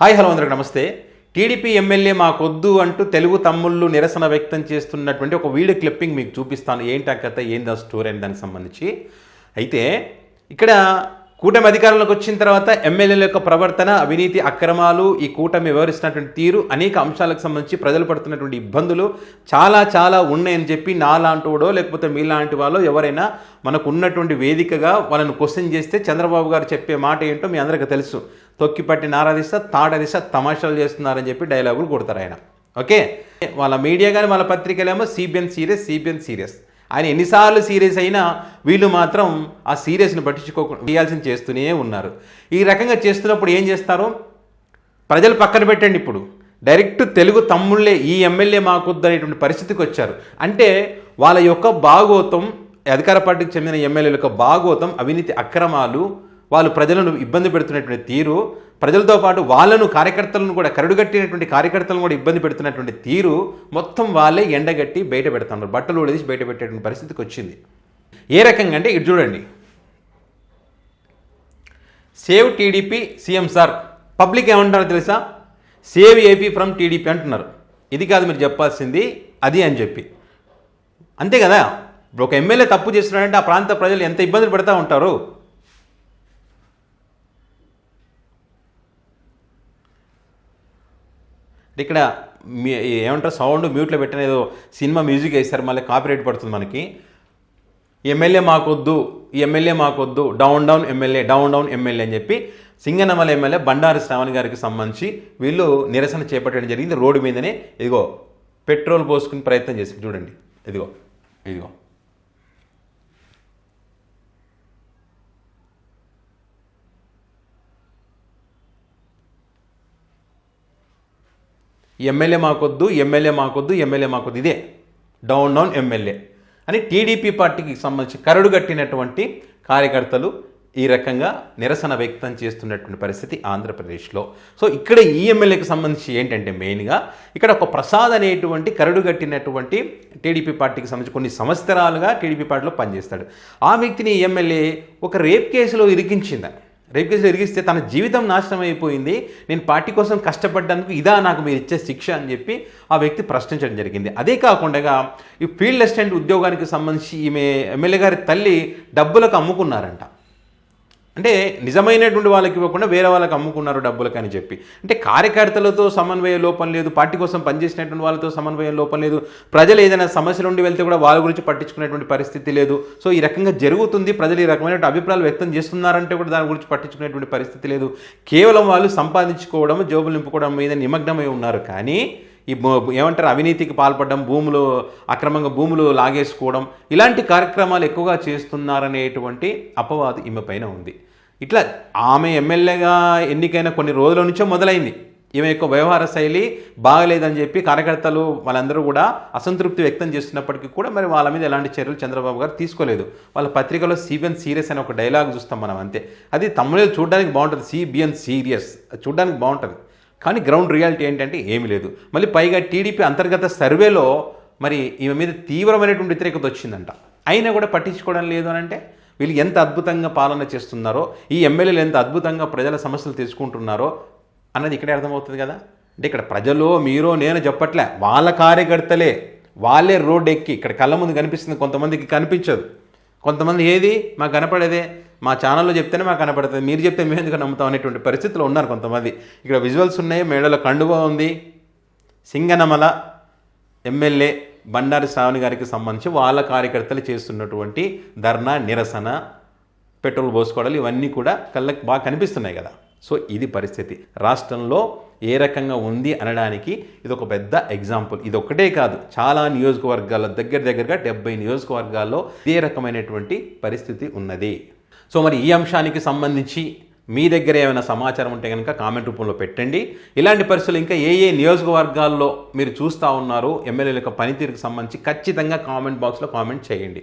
Hi hello అందరికి నమస్తే. TDP MLA మాకొద్దు అంటూ తెలుగు తమ్ముళ్ళు నిరసన వ్యక్తం చేస్తున్నటువంటి ఒక వీడియో క్లిప్పింగ్ మీకు చూపిస్తాను. ఏంటి ఆ కథ, ఏంది ఆ స్టోరీ అని దానికి సంబంధించి. అయితే ఇక్కడ కూటమి అధికారంలోకి వచ్చిన తర్వాత ఎమ్మెల్యేల యొక్క ప్రవర్తన, అవినీతి, అక్రమాలు, ఈ కూటమి వ్యవహరిస్తున్నటువంటి తీరు, అనేక అంశాలకు సంబంధించి ప్రజలు పడుతున్నటువంటి ఇబ్బందులు చాలా ఉన్నాయని చెప్పి నాలాంటివాడో లేకపోతే మీలాంటి వాళ్ళు ఎవరైనా మనకు ఉన్నటువంటి వేదికగా వాళ్ళని క్వశ్చన్ చేస్తే చంద్రబాబు గారు చెప్పే మాట ఏంటో మీ అందరికీ తెలుసు. తొక్కిపట్టి నారాదిస్తా, తాడదిస్తా, తమాషాలు చేస్తున్నారని చెప్పి డైలాగులు కొడతారు ఆయన. ఓకే, వాళ్ళ మీడియా కానీ వాళ్ళ పత్రికలేమో సిబిఎన్ సీరియస్. ఆయన ఎన్నిసార్లు సీరియస్ అయినా వీళ్ళు మాత్రం ఆ సీరియస్ని పట్టించుకోకుండా చేయాల్సింది చేస్తూనే ఉన్నారు. ఈ రకంగా చేస్తున్నప్పుడు ఏం చేస్తారు, ప్రజలు పక్కన పెట్టండి, ఇప్పుడు డైరెక్ట్ తెలుగు తమ్ముళ్ళే ఈ ఎమ్మెల్యే మాకొద్దు అనేటువంటి పరిస్థితికి వచ్చారు. అంటే వాళ్ళ యొక్క భాగోతం, అధికార పార్టీకి చెందిన ఎమ్మెల్యేల యొక్క భాగోతం, అవినీతి, అక్రమాలు, వాళ్ళు ప్రజలను ఇబ్బంది పెడుతున్నటువంటి తీరు, ప్రజలతో పాటు వాళ్ళను కార్యకర్తలను కూడా కరుడుగట్టినటువంటి కార్యకర్తలను కూడా ఇబ్బంది పెడుతున్నటువంటి తీరు మొత్తం వాళ్ళే ఎండగట్టి బయట పెడుతున్నారు, బట్టలు ఉడదీసి బయట పెట్టేటువంటి పరిస్థితికి వచ్చింది. ఏ రకంగా అంటే ఇటు చూడండి, save TDP CM sir, public ఏమంటారో తెలుసా, సేవ్ ఏపీ ఫ్రమ్ టీడీపీ అంటున్నారు. ఇది కాదు మీరు చెప్పాల్సింది, అది అని చెప్పి. అంతే కదా, ఇప్పుడు ఒక ఎమ్మెల్యే తప్పు చేస్తున్నాడంటే ఆ ప్రాంత ప్రజలు ఎంత ఇబ్బందులు పెడతా ఉంటారు. ఇక్కడ ఏమంటారు, సౌండ్ మ్యూట్లో పెట్టిన ఏదో సినిమా మ్యూజిక్ వేస్తారు, మళ్ళీ కాపీరైట్ పడుతుంది మనకి. ఎమ్మెల్యే మాకొద్దు, ఈ ఎమ్మెల్యే మాకొద్దు, డౌన్ డౌన్ ఎమ్మెల్యే అని చెప్పి సింగనమల ఎమ్మెల్యే బండారు శ్రావణ్ గారికి సంబంధించి వీళ్ళు నిరసన చేపట్టడం జరిగింది. రోడ్డు మీదనే ఇదిగో పెట్రోల్ పోసుకునే ప్రయత్నం చేసి చూడండి, ఇదిగో ఎమ్మెల్యే మాకొద్దు, ఇదే డౌన్ ఎమ్మెల్యే అని టీడీపీ పార్టీకి సంబంధించి కరడుగట్టినటువంటి కార్యకర్తలు ఈ రకంగా నిరసన వ్యక్తం చేస్తున్నటువంటి పరిస్థితి ఆంధ్రప్రదేశ్లో. సో ఇక్కడ ఈ ఎమ్మెల్యేకి సంబంధించి ఏంటంటే మెయిన్గా ఇక్కడ ఒక ప్రసాద్ అనేటువంటి కరడుగట్టినటువంటి టీడీపీ పార్టీకి సంబంధించి కొన్ని సంవత్సరాలుగా టీడీపీ పార్టీలో పనిచేస్తాడు. ఆ వ్యక్తిని ఎమ్మెల్యే ఒక రేప్ కేసులో ఇరిగిస్తే తన జీవితం నాశనం అయిపోయింది, నేను పార్టీ కోసం కష్టపడ్డానికి ఇదా నాకు మీరు ఇచ్చే శిక్ష అని చెప్పి ఆ వ్యక్తి ప్రశ్నించడం జరిగింది. అదే కాకుండా ఈ ఫీల్డ్ అసిస్టెంట్ ఉద్యోగానికి సంబంధించి ఈమె ఎమ్మెల్యే గారి తల్లి డబ్బులకు అమ్ముకున్నారంట. అంటే నిజమైనటువంటి వాళ్ళకి ఇవ్వకుండా వేరే వాళ్ళకి అమ్ముకున్నారు డబ్బులకు అని చెప్పి. అంటే కార్యకర్తలతో సమన్వయ లోపం లేదు, పార్టీ కోసం పనిచేసినటువంటి వాళ్ళతో సమన్వయ లోపం లేదు, ప్రజలు ఏదైనా సమస్యలు ఉండి వెళ్తే కూడా వాళ్ళ గురించి పట్టించుకునేటువంటి పరిస్థితి లేదు. సో ఈ రకంగా జరుగుతుంది, ప్రజలు ఈ రకమైన అభిప్రాయాలు వ్యక్తం చేస్తున్నారంటే కూడా దాని గురించి పట్టించుకునేటువంటి పరిస్థితి లేదు. కేవలం వాళ్ళు సంపాదించుకోవడం, జోబులు నింపుకోవడం మీద నిమగ్నమై ఉన్నారు. కానీ ఈ ఏమంటారు, అవినీతికి పాల్పడడం, అక్రమంగా భూములు లాగేసుకోవడం, ఇలాంటి కార్యక్రమాలు ఎక్కువగా చేస్తున్నారనేటువంటి అపవాదు ఈమె పైన ఉంది. ఇట్లా ఆమె ఎమ్మెల్యేగా ఎన్నికైన కొన్ని రోజుల నుంచో మొదలైంది. ఈమె యొక్క వ్యవహార శైలి బాగలేదని చెప్పి కార్యకర్తలు వాళ్ళందరూ కూడా అసంతృప్తి వ్యక్తం చేస్తున్నప్పటికీ కూడా మరి వాళ్ళ మీద ఎలాంటి చర్యలు చంద్రబాబు గారు తీసుకోలేదు. వాళ్ళ పత్రికలో సిబిఎన్ సీరియస్ అనే ఒక డైలాగ్ చూస్తాం మనం, అంతే. అది తమిళలో చూడడానికి బాగుంటుంది, సిబిఎన్ సీరియస్ చూడడానికి బాగుంటుంది. కానీ గ్రౌండ్ రియాలిటీ ఏంటంటే ఏమీ లేదు. మళ్ళీ పైగా టీడీపీ అంతర్గత సర్వేలో మరి ఈమె మీద తీవ్రమైనటువంటి వ్యతిరేకత వచ్చిందంట. అయినా కూడా పట్టించుకోవడం లేదు అని అంటే వీళ్ళు ఎంత అద్భుతంగా పాలన చేస్తున్నారో, ఈ ఎమ్మెల్యేలు ఎంత అద్భుతంగా ప్రజల సమస్యలు తెలుసుకుంటున్నారో అన్నది ఇక్కడే అర్థమవుతుంది కదా. అంటే ఇక్కడ ప్రజలు మీరో నేను చెప్పట్లే, వాళ్ళ కార్యకర్తలే వాళ్ళే రోడ్డు ఎక్కి, ఇక్కడ కళ్ళ ముందు కనిపిస్తుంది, కొంతమందికి కనిపించదు, కొంతమంది ఏది మాకు కనపడేదే, మా ఛానల్లో చెప్తేనే మాకు కనపడుతుంది, మీరు చెప్తే మేము ఎందుకు నమ్ముతాం అనేటువంటి పరిస్థితుల్లో ఉన్నారు కొంతమంది. ఇక్కడ విజువల్స్ ఉన్నాయి, మేడలో కండువా ఉంది. సింగనమల ఎమ్మెల్యే బండారు శ్రావణి గారికి సంబంధించి వాళ్ళ కార్యకర్తలు చేస్తున్నటువంటి ధర్నా, నిరసన, పెట్రోల్ పోసుకోవడాలు ఇవన్నీ కూడా కళ్ళకి బాగా కనిపిస్తున్నాయి కదా. సో ఇది పరిస్థితి రాష్ట్రంలో ఏ రకంగా ఉంది అనడానికి ఇది ఒక పెద్ద ఎగ్జాంపుల్. ఇది ఒక్కటే కాదు, చాలా నియోజకవర్గాల్లో దగ్గరగా 70 నియోజకవర్గాల్లో ఇదే రకమైనటువంటి పరిస్థితి ఉన్నది. సో మరి ఈ అంశానికి సంబంధించి మీ దగ్గర ఏమైనా సమాచారం ఉంటే కనుక కామెంట్ రూపంలో పెట్టండి. ఇలాంటి పరిస్థితులు ఇంకా ఏ నియోజకవర్గాల్లో మీరు చూస్తూ ఉన్నారో ఎమ్మెల్యేల యొక్క పనితీరుకు సంబంధించి ఖచ్చితంగా కామెంట్ బాక్స్లో కామెంట్ చేయండి.